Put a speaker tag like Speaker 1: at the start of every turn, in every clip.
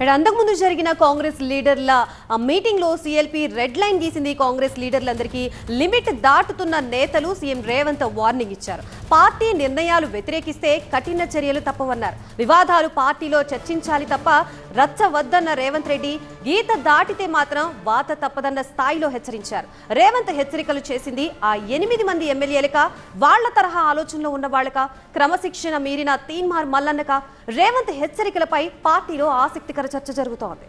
Speaker 1: అంతకుముందు జరిగిన కాంగ్రెస్ లీడర్ల మీటింగ్ లో సిఎల్పి రెడ్ లైన్ గీసింది. కాంగ్రెస్ లీడర్లందరికీ లిమిట్ దాటుతున్న నేతలు సీఎం రేవంత్ వార్నింగ్ ఇచ్చారు. పార్టీ నిర్ణయాలు వ్యతిరేకిస్తే కఠిన చర్యలు తప్పవన్నారు. వివాదాలు పార్టీలో చర్చించాలి తప్ప రచ్చవద్దన్న రేవంత్ రెడ్డి గీత దాటితే మాత్రం వాత తప్పదన్న స్థాయిలో హెచ్చరించారు. రేవంత్ హెచ్చరికలు చేసింది ఆ 8 మంది ఎమ్మెల్యేలక, వాళ్ల తరహా ఆలోచనలో ఉన్న వాళ్ళక, క్రమశిక్షణ మీరిన తీన్మార్ మల్లన్నక రేవంత్ హెచ్చరికలపై పార్టీలో ఆసక్తికర చర్చ జరుగుతోంది.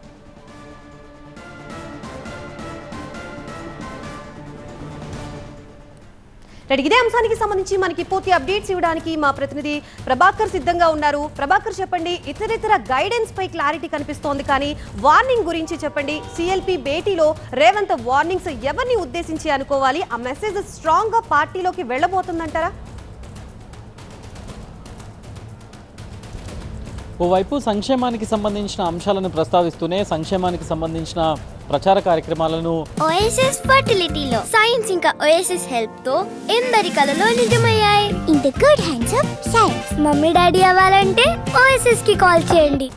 Speaker 1: ఇదే అంశానికి సంబంధించి మనకి పూర్తి అప్డేట్స్ ఇవ్వడానికి మా ప్రతినిధి ప్రభాకర్ సిద్ధంగా ఉన్నారు. ప్రభాకర్, చెప్పండి, ఇతరితర గైడెన్స్ పై క్లారిటీ కనిపిస్తోంది, కానీ వార్నింగ్ గురించి చెప్పండి. సిఎల్పి భేటీలో రేవంత్ వార్నింగ్స్ ఎవరిని ఉద్దేశించి అనుకోవాలి? ఆ మెసేజ్ స్ట్రాంగ్ గా పార్టీలోకి వెళ్ళబోతుందంటారా?
Speaker 2: ఓవైపు సంక్షేమానికి సంబంధించిన అంశాలను ప్రస్తావిస్తూనే సంక్షేమానికి సంబంధించిన ప్రచార కార్యక్రమాలను
Speaker 3: ఓఎస్ఎస్ ఫర్టిలిటీలో సైన్స్ ఇంకా ఓఎస్ఎస్ హెల్ప్ తో ఎందరి కలలు నిజమయ్యాయి. In the good hands of science. Mummy daddy అవ్వాలంటే ఓఎస్ఎస్ కి కాల్ చేయండి.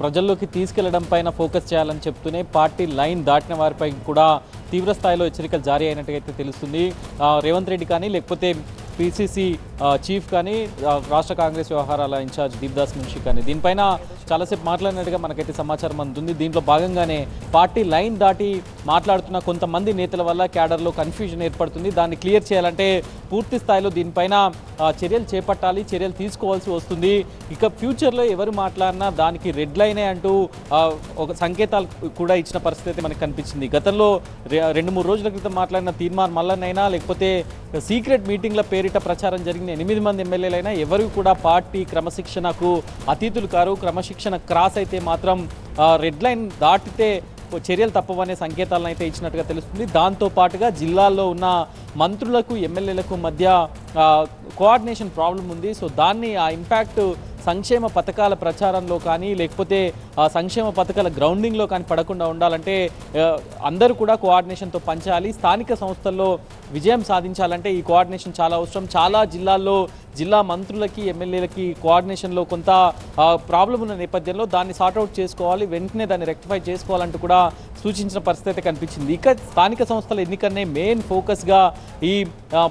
Speaker 2: ప్రజల్లోకి తీసుకెళ్లడం పైన ఫోకస్ చేయాలని చెప్తూనే పార్టీ లైన్ దాటిన వారిపై కూడా తీవ్ర స్థాయిలో హెచ్చరికలు జారీ అయినట్టుగా తెలుస్తుంది. రేవంత్ రెడ్డి కానీ లేకపోతే పిసిసి చీఫ్ కానీ రాష్ట్ర కాంగ్రెస్ వ్యవహారాల ఇన్ఛార్జ్ దీప్దాస్ మున్షి కానీ దీనిపైన చాలాసేపు మాట్లాడినట్టుగా మనకైతే సమాచారం అందుతుంది. దీంట్లో భాగంగానే పార్టీ లైన్ దాటి మాట్లాడుతున్న కొంతమంది నేతల వల్ల క్యాడర్లో కన్ఫ్యూజన్ ఏర్పడుతుంది. దాన్ని క్లియర్ చేయాలంటే పూర్తి స్థాయిలో దీనిపైన చర్యలు చేపట్టాలి, చర్యలు తీసుకోవాల్సి వస్తుంది. ఇక ఫ్యూచర్లో ఎవరు మాట్లాడినా దానికి రెడ్ లైనే అంటూ ఒక సంకేతాలు కూడా ఇచ్చిన పరిస్థితి మనకు కనిపించింది. గతంలో 2-3 రోజుల క్రితం మాట్లాడిన తీన్మార్ మల్లన్నైనా లేకపోతే సీక్రెట్ మీటింగ్ల పేరిట ప్రచారం జరిగిన 8 మంది ఎమ్మెల్యేలైనా ఎవరు కూడా పార్టీ క్రమశిక్షణకు అతీతులు కారు. క్రమశిక్షణ క్రాస్ అయితే మాత్రం రెడ్ లైన్ దాటితే చర్యలు తప్పవనే సంకేతాలను అయితే ఇచ్చినట్టుగా తెలుస్తుంది. దాంతో పాటుగా జిల్లాల్లో ఉన్న మంత్రులకు ఎమ్మెల్యేలకు మధ్య కోఆర్డినేషన్ ప్రాబ్లం ఉంది. సో దాన్ని ఆ ఇంపాక్ట్ సంక్షేమ పథకాల ప్రచారంలో కానీ లేకపోతే సంక్షేమ పథకాల గ్రౌండింగ్లో కానీ పడకుండా ఉండాలంటే అందరూ కూడా కోఆర్డినేషన్తో పనిచేయాలి. స్థానిక సంస్థల్లో విజయం సాధించాలంటే ఈ కోఆర్డినేషన్ చాలా అవసరం. చాలా జిల్లాల్లో జిల్లా మంత్రులకి ఎమ్మెల్యేలకి కోఆర్డినేషన్లో కొంత ప్రాబ్లం ఉన్న నేపథ్యంలో దాన్ని సార్ట్అవుట్ చేసుకోవాలి, వెంటనే దాన్ని రెక్టిఫై చేసుకోవాలంటూ కూడా సూచించిన పరిస్థితి అయితే కనిపించింది. ఇక స్థానిక సంస్థల ఎన్నికనే మెయిన్ ఫోకస్గా ఈ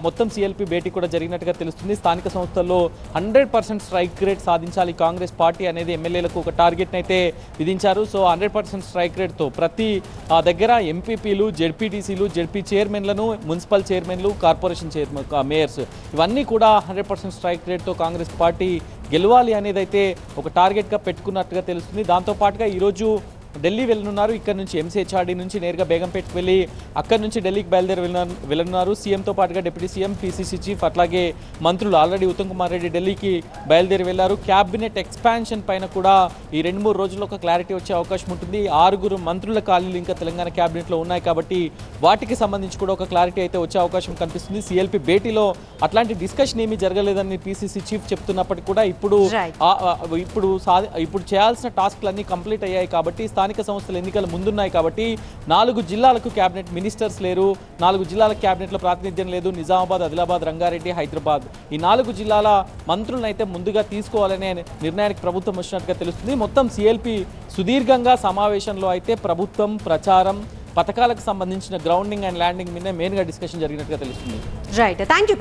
Speaker 2: మొత్తం సిఎల్పి భేటీ కూడా జరిగినట్టుగా తెలుస్తుంది. స్థానిక సంస్థల్లో 100% స్ట్రైక్ రేట్ సాధించాలి కాంగ్రెస్ పార్టీ అనేది ఎమ్మెల్యేలకు ఒక టార్గెట్ని అయితే విధించారు. సో 100% స్ట్రైక్ రేట్తో ప్రతి దగ్గర ఎంపీపీలు, జెడ్పీటీసీలు, జెడ్పీ చైర్మన్లను, మున్సిపల్ చైర్మన్లు, కార్పొరేషన్ మేయర్స్ ఇవన్నీ కూడా 100% స్ట్రైక్ రేట్తో కాంగ్రెస్ పార్టీ గెలవాలి అనేది అయితే ఒక టార్గెట్గా పెట్టుకున్నట్టుగా తెలుస్తుంది. దాంతోపాటుగా ఈరోజు ఢిల్లీ వెళ్ళనున్నారు. ఇక్కడ నుంచి ఎంసీహెచ్ఆర్డీ నుంచి నేరుగా బేగంపేటకు వెళ్ళి అక్కడి నుంచి ఢిల్లీకి బయలుదేరి వెళ్ళనున్నారు. సీఎంతో పాటుగా డిప్యూటీ సీఎం, పీసీసీ చీఫ్, అట్లాగే మంత్రులు ఆల్రెడీ ఉత్తమ్ కుమార్ రెడ్డి ఢిల్లీకి బయలుదేరి వెళ్లారు. క్యాబినెట్ ఎక్స్పాన్షన్ పైన కూడా ఈ 2-3 రోజుల్లో ఒక క్లారిటీ వచ్చే అవకాశం ఉంటుంది. 6 మంత్రుల ఖాళీలు ఇంకా తెలంగాణ క్యాబినెట్లో ఉన్నాయి కాబట్టి వాటికి సంబంధించి కూడా ఒక క్లారిటీ అయితే వచ్చే అవకాశం కనిపిస్తుంది. సిఎల్పి భేటీలో అట్లాంటి డిస్కషన్ ఏమీ జరగలేదని పీసీసీ చీఫ్ చెప్తున్నప్పటికీ కూడా ఇప్పుడు చేయాల్సిన టాస్క్లన్నీ కంప్లీట్ అయ్యాయి కాబట్టి స్థానిక సంస్థల ఎన్నికలు ముందున్నాయి కాబట్టి 4 జిల్లాలకు క్యాబినెట్ మినిస్టర్స్ లేరు, 4 జిల్లాల క్యాబినెట్లో ప్రాతినిధ్యం లేదు. నిజామాబాద్, ఆదిలాబాద్, రంగారెడ్డి, హైదరాబాద్ ఈ 4 జిల్లాల మంత్రులను అయితే ముందుగా తీసుకోవాలనే నిర్ణయానికి ప్రభుత్వం వచ్చినట్టుగా తెలుస్తుంది. మొత్తం సిఎల్పి సుదీర్ఘంగా సమావేశంలో అయితే ప్రభుత్వం ప్రచారం, పథకాలకు సంబంధించిన గ్రౌండింగ్ అండ్ ల్యాండింగ్ మీద మెయిన్గా డిస్కషన్ జరిగినట్టుగా తెలుస్తుంది.
Speaker 1: Right, thank you.